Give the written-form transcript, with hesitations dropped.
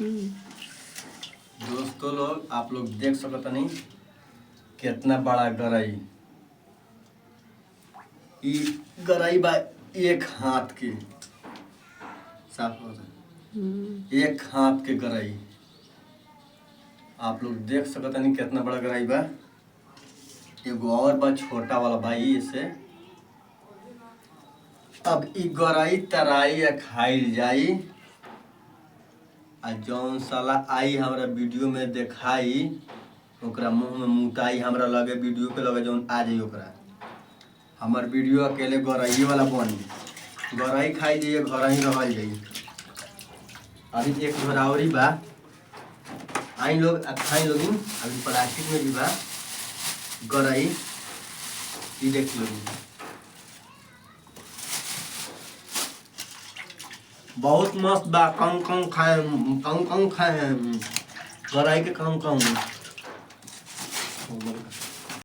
दोस्तों लोग आप लोग देख सकत नहीं कितना बड़ा गरई। ई गरई बा एक हाथ के साफ एक हाथ के गरई। आप लोग देख सकत नहीं कितना बड़ा गरई बा। एगो और बा छोटा वाला भाई इसे। अब ई गरई तराई या खाइल जाई आ जौन साला आई हमरा वीडियो में देखाई ओकरा मुंह में मुताई हमरा लगे वीडियो पे लगे जौन आ जाई ओकरा। हमार वीडियो अकेले गरई वाला बनी गरई खाई जाइए घर ही रहल जाई। अभी एक घोरावरी बा आई लोग खाई लोग अभी प्लास्टिक में भी बा गरई। ई देख लोग बहुत मस्त बा। कम खाए गरई के कम